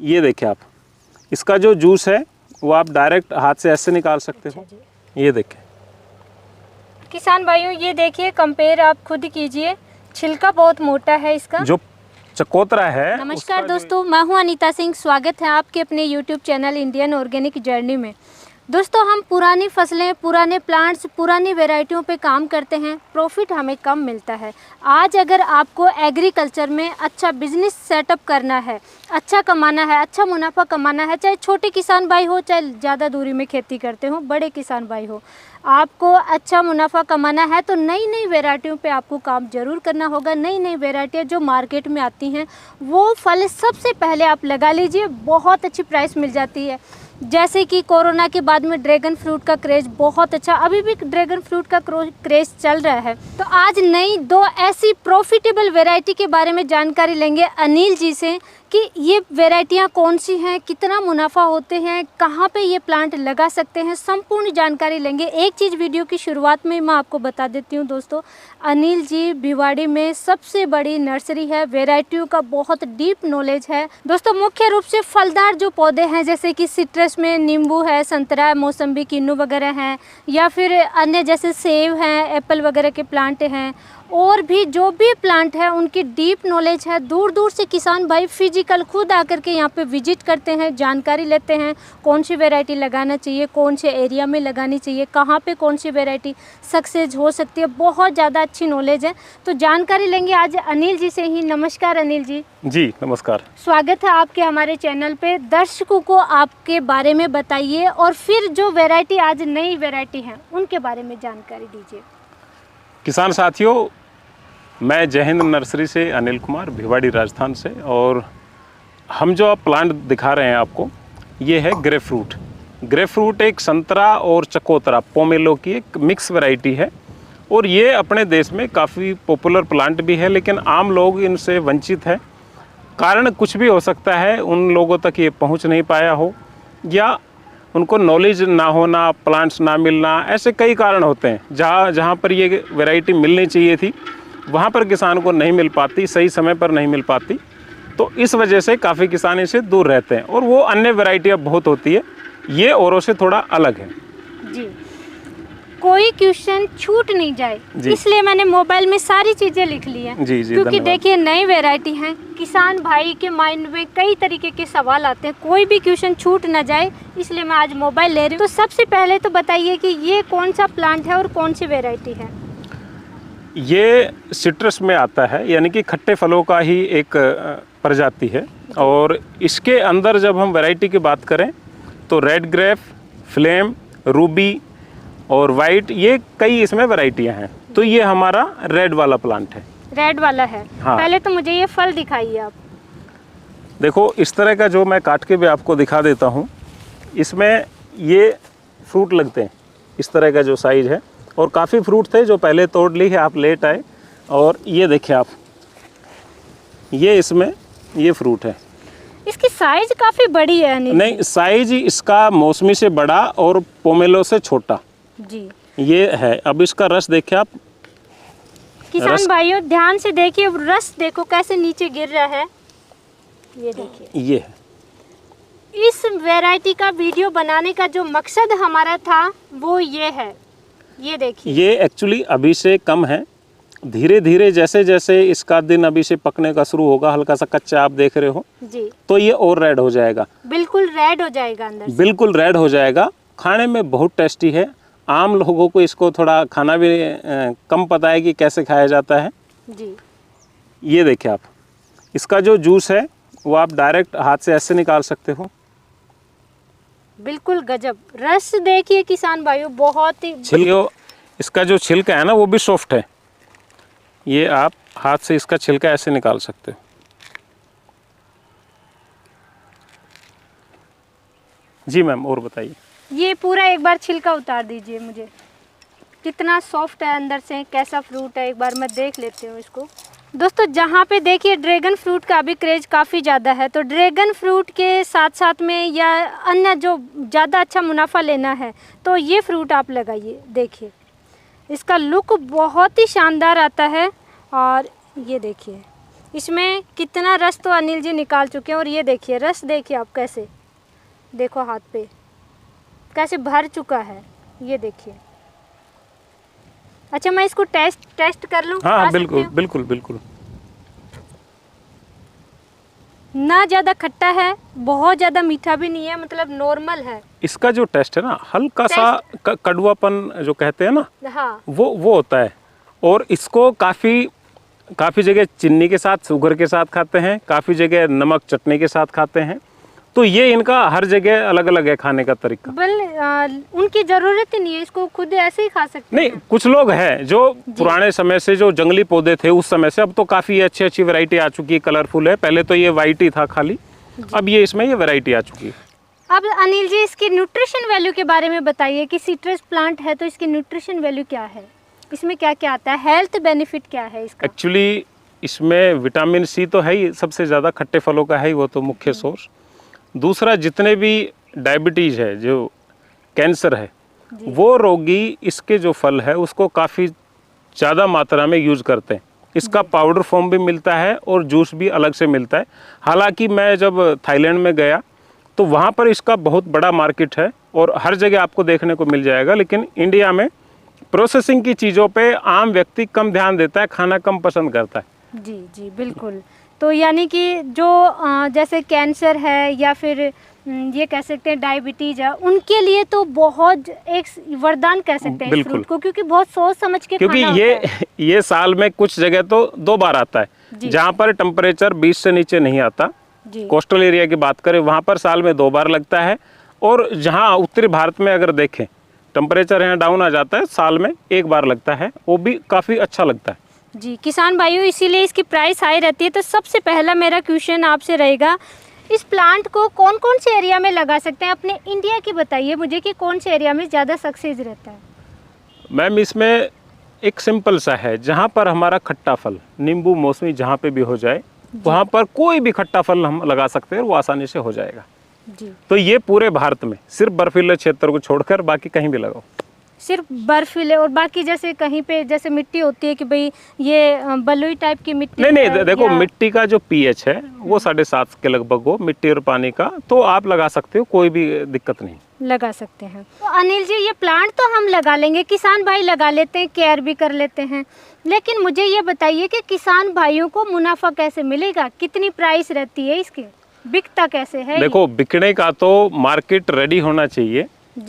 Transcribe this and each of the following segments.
ये देखिए आप, इसका जो जूस है वो आप डायरेक्ट हाथ से ऐसे निकाल सकते हो। ये देखें किसान भाइयों, ये देखिए, कंपेयर आप खुद कीजिए, छिलका बहुत मोटा है इसका, जो चकोतरा है। नमस्कार दोस्तों, मैं हूं अनीता सिंह। स्वागत है आपके अपने YouTube channel Indian organic journey में। दोस्तों, हम पुरानी फसलें, पुराने प्लांट्स, पुरानी वैरायटियों पे काम करते हैं, प्रॉफिट हमें कम मिलता है। आज अगर आपको एग्रीकल्चर में अच्छा बिजनेस सेटअप करना है, अच्छा कमाना है, अच्छा मुनाफा कमाना है, चाहे छोटे किसान भाई हो, चाहे ज़्यादा दूरी में खेती करते हो, बड़े किसान भाई हो, आपको अच्छा मुनाफा कमाना है तो नई नई वैरायटियों पे आपको काम जरूर करना होगा। नई नई वैरायटियाँ जो मार्केट में आती हैं वो फल सबसे पहले आप लगा लीजिए, बहुत अच्छी प्राइस मिल जाती है। जैसे कि कोरोना के बाद में ड्रैगन फ्रूट का क्रेज़ बहुत अच्छा, अभी भी ड्रैगन फ्रूट का क्रेज़ चल रहा है। तो आज नई दो ऐसी प्रॉफिटेबल वैरायटी के बारे में जानकारी लेंगे अनिल जी से कि ये वैरायटियाँ कौन सी हैं, कितना मुनाफा होते हैं, कहाँ पे ये प्लांट लगा सकते हैं, संपूर्ण जानकारी लेंगे। एक चीज़ वीडियो की शुरुआत में मैं आपको बता देती हूँ दोस्तों, अनिल जी भिवाड़ी में सबसे बड़ी नर्सरी है, वैरायटियों का बहुत डीप नॉलेज है दोस्तों। मुख्य रूप से फलदार जो पौधे हैं, जैसे कि सिट्रस में नींबू है, संतरा, मौसम्बी, किन्नू वगैरह हैं, या फिर अन्य जैसे सेब हैं, एप्पल वगैरह के प्लांट हैं, और भी जो भी प्लांट है उनकी डीप नॉलेज है। दूर दूर से किसान भाई फिजिकल खुद आकर के यहाँ पे विजिट करते हैं, जानकारी लेते हैं, कौन सी वैरायटी लगाना चाहिए, कौन से एरिया में लगानी चाहिए, कहाँ पे कौन सी वैरायटी सक्सेस हो सकती है। बहुत ज़्यादा अच्छी नॉलेज है, तो जानकारी लेंगे आज अनिल जी से ही। नमस्कार अनिल जी। जी नमस्कार, स्वागत है आपके हमारे चैनल पे। दर्शकों को आपके बारे में बताइए और फिर जो वैरायटी आज नई वैरायटी है उनके बारे में जानकारी दीजिए। किसान साथियों, मैं जय हिंद नर्सरी से अनिल कुमार, भिवाड़ी राजस्थान से। और हम जो आप प्लांट दिखा रहे हैं आपको, ये है ग्रेप फ्रूट। ग्रेप फ्रूट एक संतरा और चकोतरा पोमेलो की एक मिक्स वैरायटी है, और ये अपने देश में काफ़ी पॉपुलर प्लांट भी है, लेकिन आम लोग इनसे वंचित है। कारण कुछ भी हो सकता है, उन लोगों तक ये पहुंच नहीं पाया हो, या उनको नॉलेज ना होना, प्लांट्स ना मिलना, ऐसे कई कारण होते हैं। जहाँ पर ये वैरायटी मिलनी चाहिए थी वहाँ पर किसान को नहीं मिल पाती, सही समय पर नहीं मिल पाती, तो इस वजह से काफ़ी किसान इसे दूर रहते हैं। और वो अन्य वैरायटियाँ बहुत होती है, ये औरों से थोड़ा अलग है जी। कोई क्वेश्चन छूट नहीं जाए, इसलिए मैंने मोबाइल में सारी चीज़ें लिख ली हैं। जी जी, क्योंकि देखिए नई वैरायटी है, किसान भाई के माइंड में कई तरीके के सवाल आते हैं, कोई भी क्वेश्चन छूट ना जाए, इसलिए मैं आज मोबाइल ले रही हूँ। तो सबसे पहले तो बताइए कि ये कौन सा प्लांट है और कौन सी वैरायटी है। ये सिट्रस में आता है, यानी कि खट्टे फलों का ही एक प्रजाति है। और इसके अंदर जब हम वैरायटी की बात करें तो रेड ग्रेप, फ्लेम, रूबी और वाइट, ये कई इसमें वैरायटियां हैं। तो ये हमारा रेड वाला प्लांट है। रेड वाला है। हाँ। पहले तो मुझे ये फल दिखाइए आप। देखो इस तरह का जो मैं काट के भी आपको दिखा देता हूँ, इसमें ये फ्रूट लगते हैं, इस तरह का जो साइज है। और काफ़ी फ्रूट थे जो पहले तोड़ ली है, आप लेट आए। और ये देखिए आप, ये इसमें ये फ्रूट है। इसकी साइज काफ़ी बड़ी है। नहीं, साइज इसका मौसमी से बड़ा और पोमेलो से छोटा जी ये है। अब इसका रस देखिए आप, किसान भाइयों ध्यान से देखिए, रस देखो कैसे नीचे गिर रहा है, ये देखिए। ये है। इस वैरायटी का वीडियो बनाने का जो मकसद हमारा था वो ये है, ये देखिए। ये एक्चुअली अभी से कम है, धीरे धीरे जैसे जैसे इसका दिन अभी से पकने का शुरू होगा, हल्का सा कच्चा आप देख रहे हो जी, तो ये और रेड हो जाएगा, बिल्कुल रेड हो जाएगा अंदर से। बिल्कुल रेड हो जाएगा। खाने में बहुत टेस्टी है। आम लोगों को इसको थोड़ा खाना भी कम पता है कि कैसे खाया जाता है जी। ये देखिए आप, इसका जो जूस है वो आप डायरेक्ट हाथ से ऐसे निकाल सकते हो। बिल्कुल गजब रस देखिए किसान भाइयों, बहुत ही। इसका जो छिलका है ना वो भी सॉफ्ट है, ये आप हाथ से इसका छिलका ऐसे निकाल सकते हो। जी मैम, और बताइए। ये पूरा एक बार छिलका उतार दीजिए मुझे, कितना सॉफ्ट है अंदर से, कैसा फ्रूट है एक बार मैं देख लेती हूँ इसको। दोस्तों जहाँ पे देखिए ड्रैगन फ्रूट का अभी क्रेज़ काफ़ी ज़्यादा है, तो ड्रैगन फ्रूट के साथ साथ में या अन्य जो ज़्यादा अच्छा मुनाफा लेना है तो ये फ्रूट आप लगाइए। देखिए इसका लुक बहुत ही शानदार आता है, और ये देखिए इसमें कितना रस तो अनिल जी निकाल चुके हैं। और ये देखिए रस, देखिए आप कैसे, देखो हाथ पे कैसे भर चुका है, ये देखिए। अच्छा, मैं इसको टेस्ट कर लूँ? हाँ बिल्कुल बिल्कुल बिल्कुल। ना ज़्यादा खट्टा है, बहुत ज़्यादा मीठा भी नहीं है, मतलब नॉर्मल है। इसका जो टेस्ट है ना, हल्का सा कड़वापन जो कहते हैं ना, हाँ, वो होता है। और इसको काफ़ी जगह चीनी के साथ, शुगर के साथ खाते हैं, काफ़ी जगह नमक चटनी के साथ खाते हैं। तो ये इनका हर जगह अलग अलग है खाने का तरीका। उनकी ज़रूरत ही नहीं है, इसको खुद ऐसे ही खा सकते नहीं, हैं। कुछ लोग हैं जो पुराने समय से जो जंगली पौधे थे उस समय से, अब तो काफ़ी अच्छी अच्छी वैरायटी आ चुकी है, कलरफुल है। पहले तो ये वाइट ही था खाली, अब ये इसमें ये वैरायटी आ चुकी है। अब अनिल जी इसकी न्यूट्रिशन वैल्यू के बारे में बताइए कि सिट्रस प्लांट है तो इसकी न्यूट्रिशन वैल्यू क्या है, इसमें क्या क्या आता है, हेल्थ बेनिफिट क्या है इसका? एक्चुअली इसमें विटामिन सी तो है ही, सबसे ज़्यादा खट्टे फलों का है ही, वो तो मुख्य सोर्स। दूसरा, जितने भी डायबिटीज़ है, जो कैंसर है, वो रोगी इसके जो फल है उसको काफ़ी ज़्यादा मात्रा में यूज करते हैं। इसका पाउडर फॉर्म भी मिलता है और जूस भी अलग से मिलता है। हालांकि मैं जब थाईलैंड में गया तो वहाँ पर इसका बहुत बड़ा मार्केट है और हर जगह आपको देखने को मिल जाएगा, लेकिन इंडिया में प्रोसेसिंग की चीज़ों पे आम व्यक्ति कम ध्यान देता है, खाना कम पसंद करता है। जी जी बिल्कुल। तो यानी कि जो जैसे कैंसर है या फिर ये कह सकते हैं डायबिटीज है, उनके लिए तो बहुत एक वरदान कह सकते हैं इस फ्रूट को, क्योंकि बहुत सोच समझ के क्योंकि खाना होता है। ये साल में कुछ जगह तो 2 बार आता है, जहाँ पर टेम्परेचर 20 से नीचे नहीं आता। कोस्टल एरिया की बात करें वहाँ पर साल में 2 बार लगता है, और जहाँ उत्तरी भारत में अगर देखें टेम्परेचर यहाँ डाउन आ जाता है, साल में 1 बार लगता है, वो भी काफ़ी अच्छा लगता है। जी किसान भाइयों, इसीलिए इसकी प्राइस हाई रहती है। तो सबसे पहला मेरा क्वेश्चन आपसे रहेगा, इस प्लांट को कौन कौन से एरिया में लगा सकते हैं? अपने इंडिया की बताइए मुझे कि कौन से एरिया में ज़्यादा सक्सेस रहता है? मैम, इसमें एक सिंपल सा है, जहाँ पर हमारा खट्टा फल, नींबू मौसमी जहाँ पे भी हो जाए, वहाँ पर कोई भी खट्टा फल हम लगा सकते हैं और वो आसानी से हो जाएगा। जी। तो ये पूरे भारत में सिर्फ बर्फीले क्षेत्र को छोड़कर बाकी कहीं भी लगाओ। सिर्फ बर्फीले, और बाकी जैसे कहीं पे जैसे मिट्टी होती है कि भाई ये बलुई टाइप की मिट्टी नहीं, देखो मिट्टी का जो पीएच है वो 7.5 के लगभग हो, मिट्टी और पानी का, तो आप लगा सकते हो, कोई भी दिक्कत नहीं, लगा सकते हैं। तो अनिल जी, ये प्लांट तो हम लगा लेंगे, किसान भाई लगा लेते हैं, केयर भी कर लेते हैं, लेकिन मुझे ये बताइए कि किसान भाइयों को मुनाफा कैसे मिलेगा, कितनी प्राइस रहती है इसकी, बिकता कैसे है? देखो, बिकने का तो मार्केट रेडी होना चाहिए।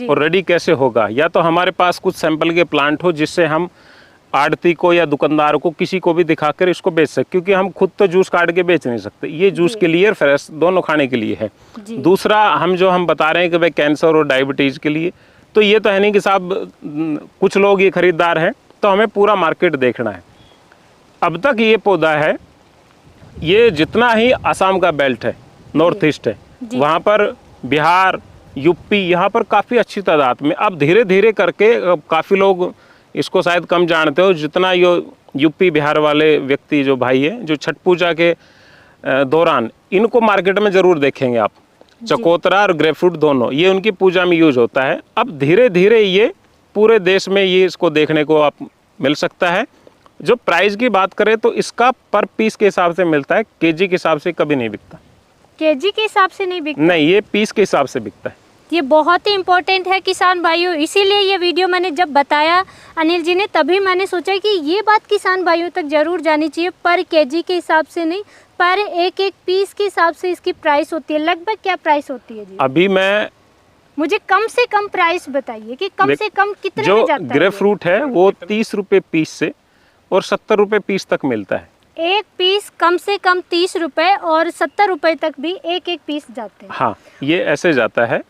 और रेडी कैसे होगा? या तो हमारे पास कुछ सैंपल के प्लांट हो जिससे हम आड़ती को या दुकानदार को किसी को भी दिखाकर इसको बेच सकते, क्योंकि हम खुद तो जूस काट के बेच नहीं सकते। ये जूस के लिए और फ्रेश दोनों खाने के लिए है। दूसरा, हम बता रहे हैं कि भाई कैंसर और डायबिटीज़ के लिए, तो ये तो है नहीं कि साहब कुछ लोग ये खरीदार हैं, तो हमें पूरा मार्केट देखना है। अब तक ये पौधा है, ये जितना ही आसाम का बेल्ट है, नॉर्थ ईस्ट है, वहाँ पर बिहार, यूपी, यहाँ पर काफ़ी अच्छी तादाद में, अब धीरे धीरे करके काफ़ी लोग इसको शायद कम जानते हो, जितना ये यूपी बिहार वाले व्यक्ति जो भाई हैं, जो छठ पूजा के दौरान इनको मार्केट में ज़रूर देखेंगे आप। चकोतरा और ग्रेपफ्रूट दोनों ये उनकी पूजा में यूज होता है। अब धीरे धीरे ये पूरे देश में ये इसको देखने को आप मिल सकता है। जो प्राइस की बात करें तो इसका पर पीस के हिसाब से मिलता है, केजी के हिसाब से कभी नहीं बिकता। केजी के हिसाब से नहीं बिकता? नहीं, ये पीस के हिसाब से बिकता है। ये बहुत ही इम्पोर्टेंट है किसान भाइयों, इसीलिए ये वीडियो मैंने जब बताया अनिल जी ने, तभी मैंने सोचा कि ये बात किसान भाइयों तक जरूर जानी चाहिए। पर केजी के हिसाब से नहीं, पर एक एक पीस के हिसाब से इसकी प्राइस होती है। लगभग क्या प्राइस होती है जी? अभी मुझे कम से कम प्राइस बताइए कि कम से कम कितने में जाता है? जो ग्रेप फ्रूट है वो 30 रुपये पीस से और 70 रुपये पीस तक मिलता है। एक पीस कम से कम 30 रुपये और 70 रुपये तक भी एक एक पीस जाते हैं। हाँ, ये ऐसे जाता है।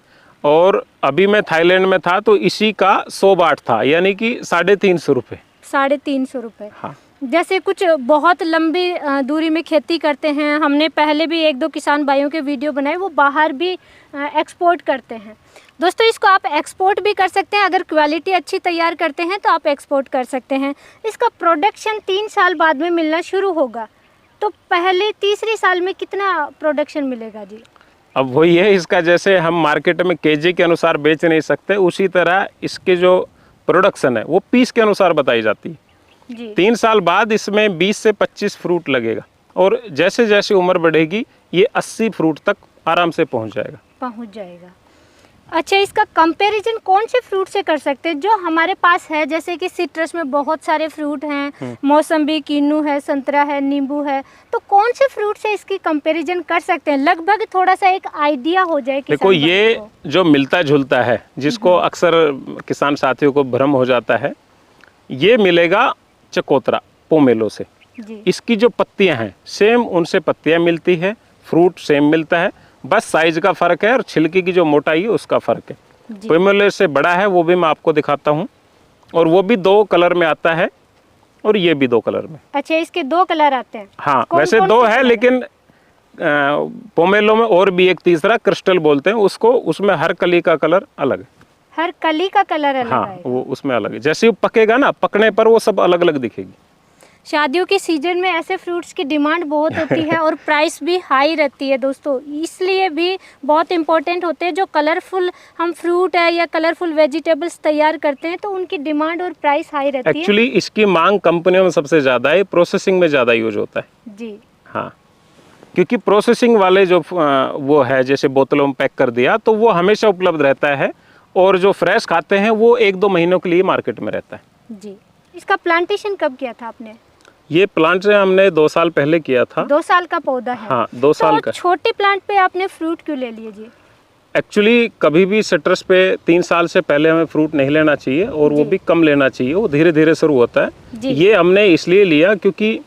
और अभी मैं थाईलैंड में था तो इसी का 100 बाट था, यानी कि 350 रुपये। 350 रुपये। हाँ। जैसे कुछ बहुत लंबी दूरी में खेती करते हैं, हमने पहले भी 1-2 किसान भाइयों के वीडियो बनाए, वो बाहर भी एक्सपोर्ट करते हैं। दोस्तों, इसको आप एक्सपोर्ट भी कर सकते हैं, अगर क्वालिटी अच्छी तैयार करते हैं तो आप एक्सपोर्ट कर सकते हैं। इसका प्रोडक्शन 3 साल बाद में मिलना शुरू होगा, तो पहले तीसरे साल में कितना प्रोडक्शन मिलेगा जी? अब वही है, इसका जैसे हम मार्केट में केजी के अनुसार बेच नहीं सकते, उसी तरह इसके जो प्रोडक्शन है वो पीस के अनुसार बताई जाती है। 3 साल बाद इसमें 20 से 25 फ्रूट लगेगा और जैसे जैसे उम्र बढ़ेगी ये 80 फ्रूट तक आराम से पहुंच जाएगा। अच्छा, इसका कंपैरिजन कौन से फ्रूट से कर सकते हैं जो हमारे पास है? जैसे कि सिट्रस में बहुत सारे फ्रूट हैं, मौसम्बी, किन्नू है, संतरा है, नींबू है, तो कौन से फ्रूट से इसकी कंपैरिजन कर सकते हैं? लगभग थोड़ा सा एक आइडिया हो जाए। देखो, ये जो मिलता जुलता है, जिसको अक्सर किसान साथियों को भ्रम हो जाता है, ये मिलेगा चकोतरा पोमेलो से। इसकी जो पत्तियां हैं सेम उनसे पत्तियां मिलती है, फ्रूट सेम मिलता है, बस साइज का फर्क है और छिलके की जो मोटाई है उसका फर्क है। पोमेलो से बड़ा है, वो भी मैं आपको दिखाता हूँ, और वो भी 2 कलर में आता है और ये भी 2 कलर में। अच्छा, इसके 2 कलर आते हैं? हाँ, वैसे 2 है, लेकिन पोमेलो में और भी एक तीसरा क्रिस्टल बोलते हैं उसको, उसमें हर कली का कलर अलग है। हर कली का कलर अलग? हाँ, वो उसमें अलग है। जैसे वो पकेगा ना, पकने पर वो सब अलग अलग दिखेगी। शादियों के सीजन में ऐसे फ्रूट्स की डिमांड बहुत होती है और प्राइस भी हाई रहती है दोस्तों, इसलिए भी बहुत इंपॉर्टेंट होते हैं। जो कलरफुल हम फ्रूट है या कलरफुल वेजिटेबल्स तैयार करते हैं तो उनकी डिमांड और प्राइस हाई रहती है। एक्चुअली इसकी मांग कंपनियों में सबसे ज़्यादा है, प्रोसेसिंग में ज़्यादा यूज होता है जी। हाँ, क्योंकि प्रोसेसिंग वाले जो वो है, जैसे बोतलों में पैक कर दिया तो वो हमेशा उपलब्ध रहता है, और जो फ्रेश खाते हैं वो 1-2 महीनों के लिए मार्केट में रहता है जी। इसका प्लांटेशन कब किया था आपने? ये प्लांट से हमने 2 साल पहले किया था। 2 साल का पौधा है? हाँ, 2 साल का। छोटे प्लांट पे आपने फ्रूट क्यों ले लिए जी? एक्चुअली कभी भी सिट्रस पे 3 साल से पहले हमें फ्रूट नहीं लेना चाहिए, और वो भी कम लेना चाहिए, वो धीरे धीरे शुरू होता है। ये हमने इसलिए लिया क्योंकि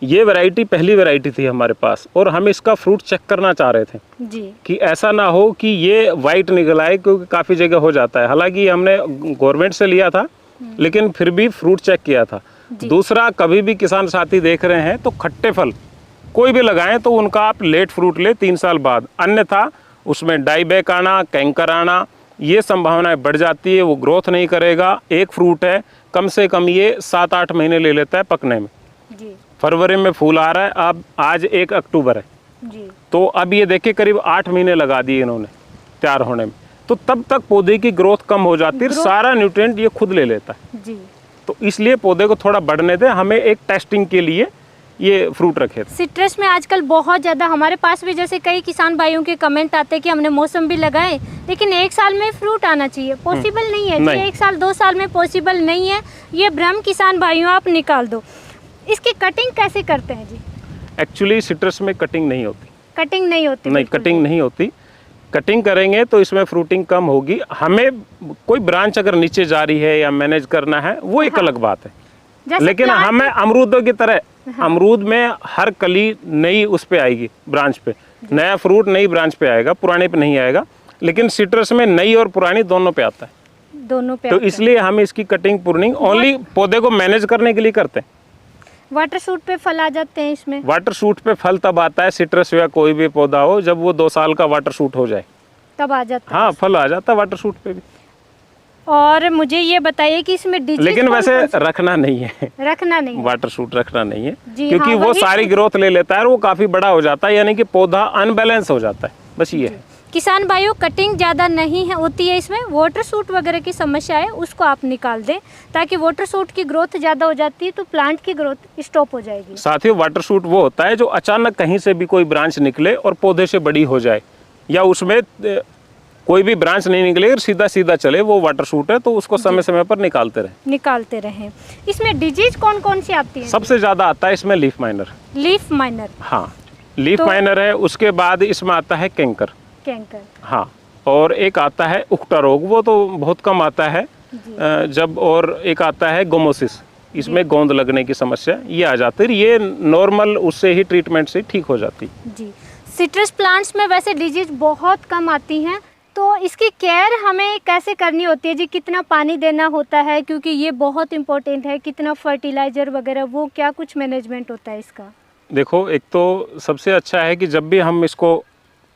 ये वैरायटी पहली वैरायटी थी हमारे पास, और हम इसका फ्रूट चेक करना चाह रहे थे जी, कि ऐसा ना हो कि ये वाइट निकल आए, क्योंकि काफ़ी जगह हो जाता है। हालांकि हमने गवर्नमेंट से लिया था, लेकिन फिर भी फ्रूट चेक किया था। दूसरा, कभी भी किसान साथी देख रहे हैं तो खट्टे फल कोई भी लगाएं तो उनका आप लेट फ्रूट ले 3 साल बाद, अन्यथा उसमें डाईबैक आना, कैंकर आना, ये संभावनाएं बढ़ जाती है, वो ग्रोथ नहीं करेगा। एक फ्रूट है, कम से कम ये 7-8 महीने ले लेता है पकने में जी। फरवरी में फूल आ रहा है, अब आज 1 अक्टूबर है जी। तो अब ये देखिए करीब 8 महीने लगा दिए इन्होंने तैयार होने में, तो तब तक पौधे की ग्रोथ कम हो जाती है, सारा न्यूट्रिएंट ये खुद ले लेता है जी। तो इसलिए पौधे को थोड़ा बढ़ने दें, हमें एक टेस्टिंग के लिए ये फ्रूट रखे थे। सिट्रस में आजकल बहुत ज़्यादा, हमारे पास भी जैसे कई किसान भाइयों के कमेंट आते हैं कि हमने मौसम्बी लगाए लेकिन 1 साल में फ्रूट आना चाहिए, पॉसिबल नहीं है जी। 1 साल 2 साल में पॉसिबल नहीं है, ये भ्रम किसान भाइयों आप निकाल दो। इसकी कटिंग कैसे करते हैं जी? एक्चुअली सिट्रस में कटिंग नहीं होती। कटिंग नहीं होती? नहीं, कटिंग नहीं होती। कटिंग करेंगे तो इसमें फ्रूटिंग कम होगी। हमें कोई ब्रांच अगर नीचे जा रही है या मैनेज करना है वो एक अलग बात है, लेकिन हमें अमरूदों की तरह अमरूद में हर कली नई उस पे आएगी, ब्रांच पे नया फ्रूट नई ब्रांच पे आएगा, पुराने पे नहीं आएगा। लेकिन सिट्रस में नई और पुरानी दोनों पे आता है, दोनों पे। तो इसलिए हम इसकी कटिंग प्रूनिंग ओनली पौधे को मैनेज करने के लिए करते हैं। वाटर सूट पे फल आ जाते हैं इसमें? वाटर सूट पे फल तब आता है, सिट्रस या कोई भी पौधा हो, जब वो 2 साल का वाटर सूट हो जाए तब आ जाता है। हाँ, फल आ जाता है वाटर सूट पे भी। और मुझे ये बताइए कि इसमें डिजीज लेकिन वैसे रखना नहीं है, रखना नहीं, वाटर सूट रखना नहीं है, हाँ, क्योंकि वो सारी ग्रोथ ले लेता है और वो काफी बड़ा हो जाता है, यानी कि पौधा अनबैलेंस हो जाता है, बस ये है। किसान भाइयों, कटिंग ज़्यादा नहीं है होती है इसमें, वाटर सूट वगैरह की समस्या है उसको आप निकाल दें, ताकि वाटर सूट की ग्रोथ ज़्यादा हो जाती है तो प्लांट की ग्रोथ स्टॉप हो जाएगी। साथियों, वाटर सूट वो होता है जो अचानक कहीं से भी कोई ब्रांच निकले और पौधे से बड़ी हो जाए, या उसमें कोई भी ब्रांच नहीं निकले और सीधा सीधा चले, वो वाटर सूट है। तो उसको समय समय पर निकालते रहें। इसमें डिजीज कौन कौन सी आती है? सबसे ज़्यादा आता है इसमें लीफ माइनर। Leaf miner? हाँ, लीफ माइनर है। उसके बाद इसमें आता है कैंकर। हाँ, और एक आता है उकटा रोग, वो तो बहुत कम आता है जब, और एक आता है गोमोसिस, इसमें गोंद लगने की समस्या ये आ जाती है। ये नॉर्मल उससे ही ट्रीटमेंट से ठीक हो जाती जी। सिट्रस प्लांट्स में वैसे डिजीज बहुत कम आती हैं, तो इसकी केयर हमें कैसे करनी होती है जी? कितना पानी देना होता है, क्योंकि ये बहुत इम्पोर्टेंट है, कितना फर्टिलाइज़र वगैरह, वो क्या कुछ मैनेजमेंट होता है इसका? देखो, एक तो सबसे अच्छा है कि जब भी हम इसको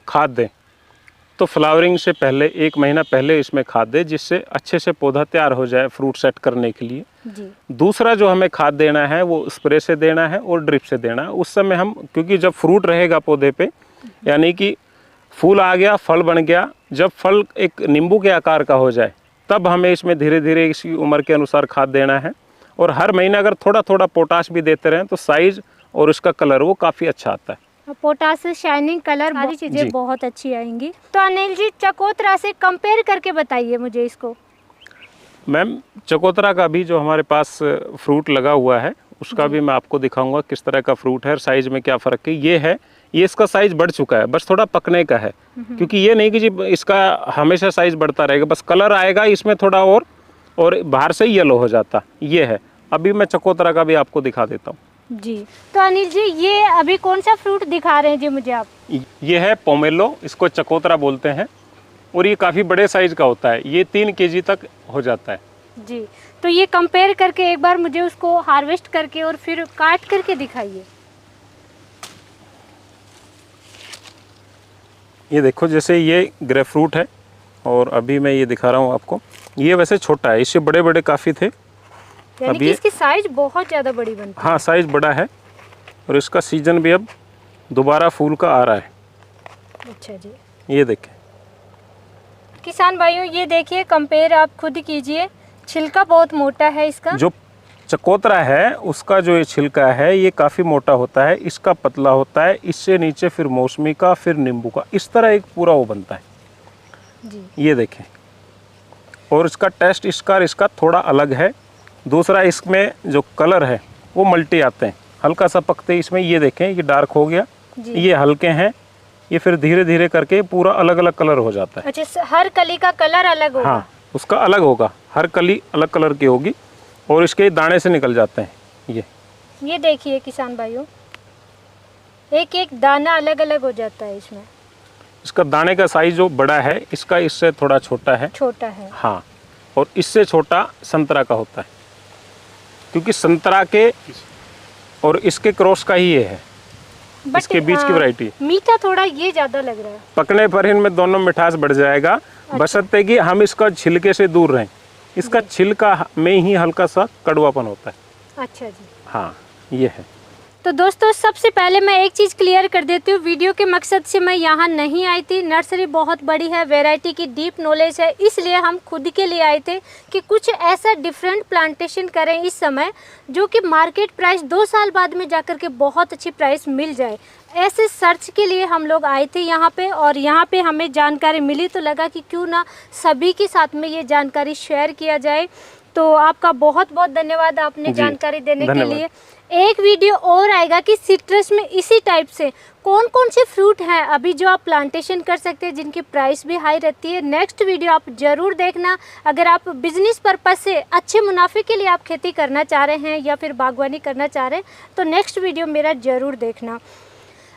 खाद दें तो फ्लावरिंग से पहले 1 महीना पहले इसमें खाद दें, जिससे अच्छे से पौधा तैयार हो जाए फ्रूट सेट करने के लिए जी। दूसरा जो हमें खाद देना है वो स्प्रे से देना है और ड्रिप से देना है। उस समय हम, क्योंकि जब फ्रूट रहेगा पौधे पे, यानी कि फूल आ गया, फल बन गया, जब फल एक नींबू के आकार का हो जाए तब हमें इसमें धीरे धीरे इसकी उम्र के अनुसार खाद देना है। और हर महीने अगर थोड़ा थोड़ा पोटाश भी देते रहें तो साइज और उसका कलर वो काफ़ी अच्छा आता है। पोटास शाइनिंग कलर सारी चीज़ें बहुत अच्छी आएंगी। तो अनिल जी चकोतरा से कंपेयर करके बताइए मुझे इसको। मैम चकोतरा का भी जो हमारे पास फ्रूट लगा हुआ है उसका भी मैं आपको दिखाऊंगा किस तरह का फ्रूट है और साइज़ में क्या फ़र्क है। ये इसका साइज़ बढ़ चुका है, बस थोड़ा पकने का है, क्योंकि ये नहीं कि जी इसका हमेशा साइज़ बढ़ता रहेगा, बस कलर आएगा इसमें थोड़ा और बाहर से येलो हो जाता। ये है। अभी मैं चकोतरा का भी आपको दिखा देता हूँ जी। तो अनिल जी ये अभी कौन सा फ्रूट दिखा रहे हैं जी मुझे आप? ये है पोमेलो, इसको चकोतरा बोलते हैं और ये काफ़ी बड़े साइज़ का होता है, ये 3 kg तक हो जाता है जी। तो ये कंपेयर करके एक बार मुझे उसको हार्वेस्ट करके और फिर काट करके दिखाइए। ये देखो, जैसे ये ग्रेप फ्रूट है और अभी मैं ये दिखा रहा हूँ आपको। ये वैसे छोटा है, इससे बड़े बड़े काफ़ी थे, यानी कि इसकी साइज बहुत ज़्यादा बड़ी बनती है। हाँ साइज़ बड़ा है और इसका सीजन भी अब दोबारा फूल का आ रहा है। अच्छा जी। ये देखें किसान भाइयों, ये देखिए कंपेयर आप खुद कीजिए, छिलका बहुत मोटा है इसका। जो चकोतरा है उसका जो ये छिलका है ये काफ़ी मोटा होता है, इसका पतला होता है, इससे नीचे फिर मौसमी का, फिर नींबू का, इस तरह एक पूरा वो बनता है जी। ये देखें। और इसका टेस्ट इसका थोड़ा अलग है। दूसरा, इसमें जो कलर है वो मल्टी आते हैं, हल्का सा पकते ही इसमें ये देखें ये डार्क हो गया, ये हल्के हैं, ये फिर धीरे धीरे करके पूरा अलग अलग कलर हो जाता है। अच्छा, हर कली का कलर अलग होगा? हाँ, उसका अलग होगा, हर कली अलग कलर की होगी और इसके दाने से निकल जाते हैं। ये देखिए किसान भाइयों, एक एक दाना अलग अलग हो जाता है इसमें। इसका दाने का साइज जो बड़ा है इसका इससे थोड़ा छोटा है। हाँ, और इससे छोटा संतरा का होता है, क्योंकि संतरा के और इसके क्रॉस का ही ये है, इसके बीच की वैरायटी। मीठा थोड़ा ये ज्यादा लग रहा है, पकने पर इनमें दोनों मिठास बढ़ जाएगा। अच्छा। बशर्ते कि हम इसका छिलके से दूर रहें, इसका छिलका में ही हल्का सा कड़वापन होता है। अच्छा जी। हाँ, ये है। तो दोस्तों सबसे पहले मैं एक चीज़ क्लियर कर देती हूँ, वीडियो के मकसद से मैं यहाँ नहीं आई थी। नर्सरी बहुत बड़ी है, वैरायटी की डीप नॉलेज है, इसलिए हम खुद के लिए आए थे कि कुछ ऐसा डिफरेंट प्लांटेशन करें इस समय जो कि मार्केट प्राइस 2 साल बाद में जाकर के बहुत अच्छी प्राइस मिल जाए। ऐसे सर्च के लिए हम लोग आए थे यहाँ पे, और यहाँ पे हमें जानकारी मिली तो लगा कि क्यों ना सभी के साथ में ये जानकारी शेयर किया जाए। तो आपका बहुत बहुत धन्यवाद आपने जानकारी देने के लिए। एक वीडियो और आएगा कि सिट्रस में इसी टाइप से कौन कौन से फ्रूट हैं अभी जो आप प्लांटेशन कर सकते हैं जिनकी प्राइस भी हाई रहती है। नेक्स्ट वीडियो आप ज़रूर देखना। अगर आप बिजनेस पर्पस से अच्छे मुनाफे के लिए आप खेती करना चाह रहे हैं या फिर बागवानी करना चाह रहे हैं तो नेक्स्ट वीडियो मेरा ज़रूर देखना।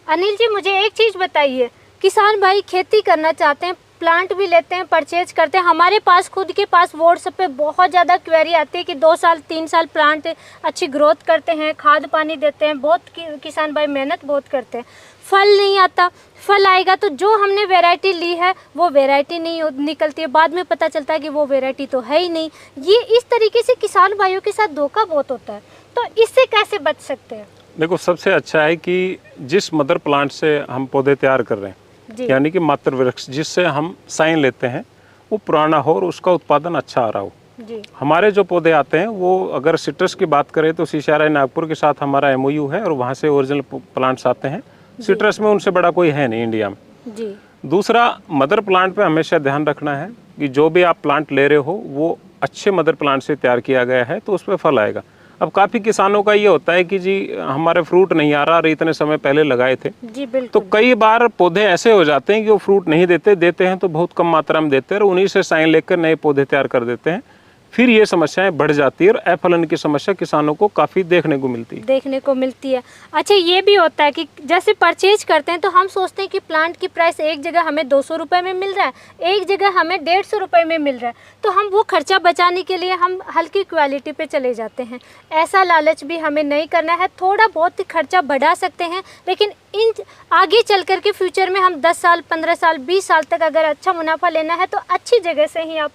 अनिल जी मुझे एक चीज़ बताइए, किसान भाई खेती करना चाहते हैं, प्लांट भी लेते हैं, परचेज करते हैं, हमारे पास खुद के पास व्हाट्सएप पे बहुत ज़्यादा क्वेरी आती है कि 2 साल 3 साल प्लांट अच्छी ग्रोथ करते हैं, खाद पानी देते हैं, बहुत किसान भाई मेहनत बहुत करते हैं, फल नहीं आता, फल आएगा तो जो हमने वैरायटी ली है वो वैरायटी नहीं निकलती है, बाद में पता चलता है कि वो वैरायटी तो है ही नहीं। ये इस तरीके से किसान भाइयों के साथ धोखा बहुत होता है, तो इससे कैसे बच सकते हैं? देखो, सबसे अच्छा है कि जिस मदर प्लांट से हम पौधे तैयार कर रहे हैं, यानी कि मातृ वृक्ष जिससे हम साइन लेते हैं, वो पुराना हो और उसका उत्पादन अच्छा आ रहा हो। जी। हमारे जो पौधे आते हैं वो अगर सिट्रस की बात करें तो CCRI नागपुर के साथ हमारा MOU है और वहाँ से ओरिजिनल प्लांट्स आते हैं। सिट्रस में उनसे बड़ा कोई है नहीं इंडिया में। जी। दूसरा, मदर प्लांट पे हमेशा ध्यान रखना है कि जो भी आप प्लांट ले रहे हो वो अच्छे मदर प्लांट से तैयार किया गया है तो उस पर फल आएगा। अब काफ़ी किसानों का ये होता है कि जी हमारे फ्रूट नहीं आ रहा और इतने समय पहले लगाए थे। जी बिल्कुल। तो कई बार पौधे ऐसे हो जाते हैं कि वो फ्रूट नहीं देते हैं तो बहुत कम मात्रा में देते हैं और उन्हीं से साइन लेकर नए पौधे तैयार कर देते हैं। फिर ये समस्याएं बढ़ जाती है और अफलन की समस्या किसानों को काफ़ी देखने को मिलती है। अच्छा, ये भी होता है कि जैसे परचेज करते हैं तो हम सोचते हैं कि प्लांट की प्राइस एक जगह हमें 200 रुपये में मिल रहा है, एक जगह हमें 150 रुपये में मिल रहा है, तो हम वो खर्चा बचाने के लिए हम हल्की क्वालिटी पे चले जाते हैं। ऐसा लालच भी हमें नहीं करना है, थोड़ा बहुत खर्चा बढ़ा सकते हैं, लेकिन इन आगे चल कर के फ्यूचर में हम 10 साल 15 साल 20 साल तक अगर अच्छा मुनाफा लेना है तो अच्छी जगह से ही आप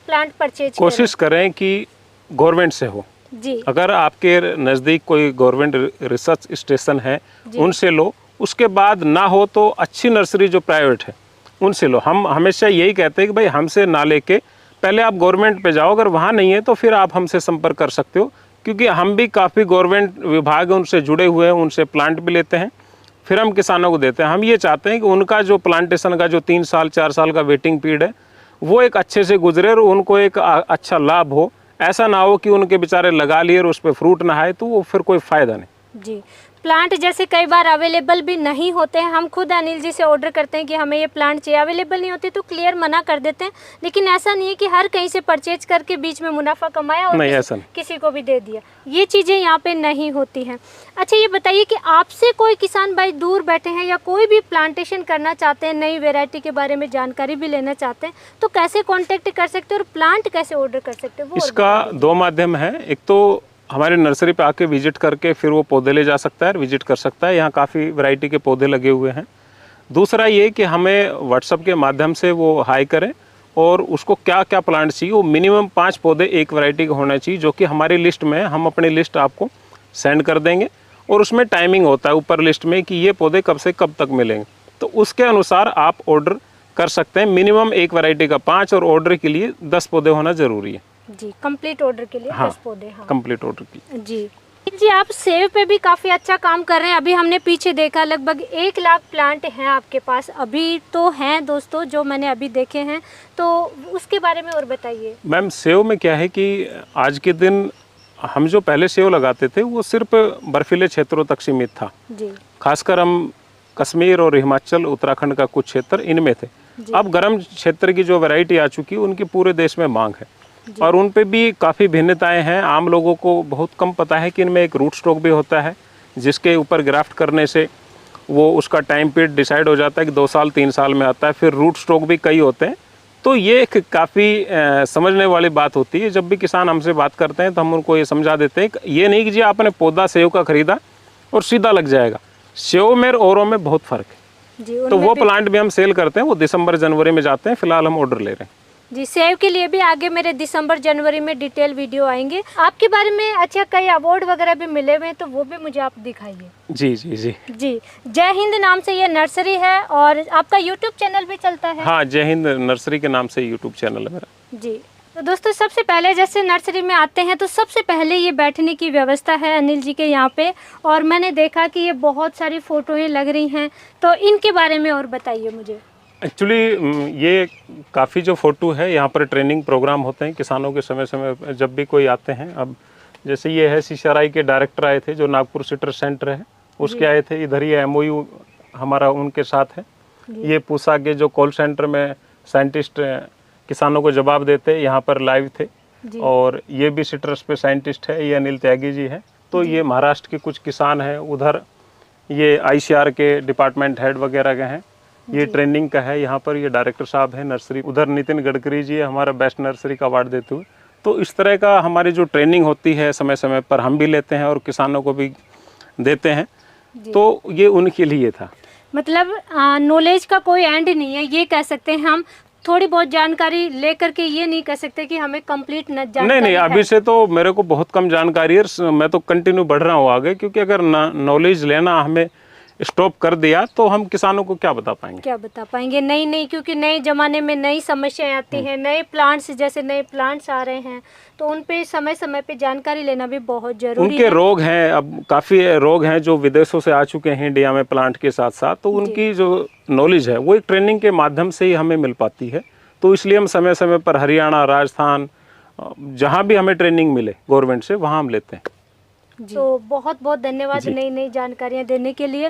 प्लांट परचेज कोशिश करें कि गवर्नमेंट से हो। जी। अगर आपके नज़दीक कोई गवर्नमेंट रिसर्च स्टेशन है उनसे लो, उसके बाद ना हो तो अच्छी नर्सरी जो प्राइवेट है उनसे लो। हम हमेशा यही कहते हैं कि भाई हमसे ना लेके पहले आप गवर्नमेंट पे जाओ, अगर वहाँ नहीं है तो फिर आप हमसे संपर्क कर सकते हो। क्योंकि हम भी काफ़ी गवर्नमेंट विभाग है उनसे जुड़े हुए हैं, उनसे प्लांट भी लेते हैं, फिर हम किसानों को देते हैं। हम ये चाहते हैं कि उनका जो प्लांटेशन का जो 3 साल 4 साल का वेटिंग पीरियड है वो एक अच्छे से गुजरे और उनको एक अच्छा लाभ हो। ऐसा ना हो कि उनके बेचारे लगा लिए और उस पर फ्रूट ना आए, तो वो फिर कोई फ़ायदा नहीं। जी, प्लांट जैसे कई बार अवेलेबल भी नहीं होते हैं, हम खुद अनिल जी से ऑर्डर करते हैं कि हमें ये प्लांट चाहिए, अवेलेबल नहीं होते तो क्लियर मना कर देते हैं। लेकिन ऐसा नहीं है कि हर कहीं से परचेज करके बीच में मुनाफा कमाया और नहीं, ऐसा नहीं। किसी को भी दे दिया, ये चीज़ें यहाँ पे नहीं होती हैं। अच्छा, ये बताइए कि आपसे कोई किसान भाई दूर बैठे हैं या कोई भी प्लांटेशन करना चाहते हैं, नई वेराइटी के बारे में जानकारी भी लेना चाहते हैं, तो कैसे कॉन्टेक्ट कर सकते हैं और प्लांट कैसे ऑर्डर कर सकते हैं? वो इसका 2 माध्यम है। एक तो हमारे नर्सरी पे आके विजिट करके फिर वो पौधे ले जा सकता है, विजिट कर सकता है, यहाँ काफ़ी वैरायटी के पौधे लगे हुए हैं। दूसरा ये कि हमें व्हाट्सएप के माध्यम से वो हाई करें और उसको क्या क्या प्लांट चाहिए, वो मिनिमम 5 पौधे एक वैरायटी का होना चाहिए, जो कि हमारी लिस्ट में, हम अपनी लिस्ट आपको सेंड कर देंगे और उसमें टाइमिंग होता है ऊपर लिस्ट में कि ये पौधे कब से कब तक मिलेंगे, तो उसके अनुसार आप ऑर्डर कर सकते हैं। मिनिमम एक वैरायटी का 5 और ऑर्डर के लिए 10 पौधे होना ज़रूरी है। जी, कंप्लीट ऑर्डर के लिए हाँ, 10 पौधे। हाँ, कंप्लीट ऑर्डर की। जी, आप सेब पे भी काफ़ी अच्छा काम कर रहे हैं। अभी हमने पीछे देखा लगभग 1 लाख प्लांट हैं आपके पास, अभी तो हैं दोस्तों जो मैंने अभी देखे हैं, तो उसके बारे में और बताइए। मैम, सेव में क्या है कि आज के दिन हम जो पहले सेव लगाते थे वो सिर्फ बर्फीले क्षेत्रों तक सीमित था। जी, खासकर हम कश्मीर और हिमाचल उत्तराखंड का कुछ क्षेत्र इनमें थे। अब गर्म क्षेत्र की जो वैरायटी आ चुकी है उनकी पूरे देश में मांग है और उन पे भी काफ़ी भिन्नताएं हैं। आम लोगों को बहुत कम पता है कि इनमें एक रूट स्टॉक भी होता है जिसके ऊपर ग्राफ्ट करने से वो उसका टाइम पीरियड डिसाइड हो जाता है कि 2 साल 3 साल में आता है। फिर रूट स्टॉक भी कई होते हैं, तो ये एक काफ़ी समझने वाली बात होती है। जब भी किसान हमसे बात करते हैं तो हम उनको ये समझा देते हैं कि ये नहीं कि जी आपने पौधा सेव का खरीदा और सीधा लग जाएगा। सेव में और औरों में बहुत फ़र्क है। जी, तो वो प्लांट भी हम सेल करते हैं, वो दिसंबर जनवरी में जाते हैं। फिलहाल हम ऑर्डर ले रहे हैं। जी, सेव के लिए भी आगे मेरे दिसंबर जनवरी में डिटेल वीडियो आएंगे आपके बारे में। अच्छा, कई अवार्ड वगैरह भी मिले हुए हैं, तो वो भी मुझे आप दिखाइए। जी जी जी जी, जय हिंद नाम से ये नर्सरी है और आपका यूट्यूब चैनल भी चलता है? हाँ, जय हिंद नर्सरी के नाम से यूट्यूब चैनल है मेरा। जी, तो दोस्तों सबसे पहले जैसे नर्सरी में आते हैं तो सबसे पहले ये बैठने की व्यवस्था है अनिल जी के यहाँ पे, और मैंने देखा कि ये बहुत सारी फ़ोटोएँ लग रही हैं, तो इनके बारे में और बताइए मुझे। एक्चुअली ये काफ़ी जो फ़ोटो है, यहाँ पर ट्रेनिंग प्रोग्राम होते हैं किसानों के समय समय जब भी कोई आते हैं। अब जैसे ये है सीसीआरआई के डायरेक्टर आए थे जो नागपुर सीटर सेंटर है उसके आए थे। इधर ही एमओयू हमारा उनके साथ है। ये पूसा के जो कॉल सेंटर में साइंटिस्ट किसानों को जवाब देते यहाँ पर लाइव थे। और ये भी सीटर्स पे साइंटिस्ट है, ये अनिल त्यागी जी है। तो ये महाराष्ट्र के कुछ किसान हैं। उधर ये आईसीआर के डिपार्टमेंट हेड वगैरह के हैं। ये ट्रेनिंग का है। यहाँ पर ये डायरेक्टर साहब हैं नर्सरी। उधर नितिन गडकरी जी है हमारा बेस्ट नर्सरी का अवार्ड देते हुए। तो इस तरह का हमारी जो ट्रेनिंग होती है समय समय पर हम भी लेते हैं और किसानों को भी देते हैं। तो ये उनके लिए था। मतलब नॉलेज का कोई एंड नहीं है, ये कह सकते हैं हम। थोड़ी बहुत जानकारी लेकर के ये नहीं कह सकते कि हमें कंप्लीट जानकारी नहीं, अभी से तो मेरे को बहुत कम जानकारी है। मैं तो कंटिन्यू बढ़ रहा हूँ आगे, क्योंकि अगर नॉलेज लेना हमें स्टॉप कर दिया तो हम किसानों को क्या बता पाएंगे। नई क्योंकि नए ज़माने में नई समस्याएं आती हैं, नए प्लांट्स जैसे नए प्लांट्स आ रहे हैं, तो उन पे समय समय पे जानकारी लेना भी बहुत जरूरी है। उनके रोग हैं, अब काफ़ी रोग हैं जो विदेशों से आ चुके हैं इंडिया में प्लांट के साथ साथ। तो उनकी जो नॉलेज है वो एक ट्रेनिंग के माध्यम से ही हमें मिल पाती है। तो इसलिए हम समय समय पर हरियाणा, राजस्थान, जहाँ भी हमें ट्रेनिंग मिले गवर्नमेंट से, वहाँ हम लेते हैं। तो बहुत बहुत धन्यवाद नई जानकारियाँ देने के लिए।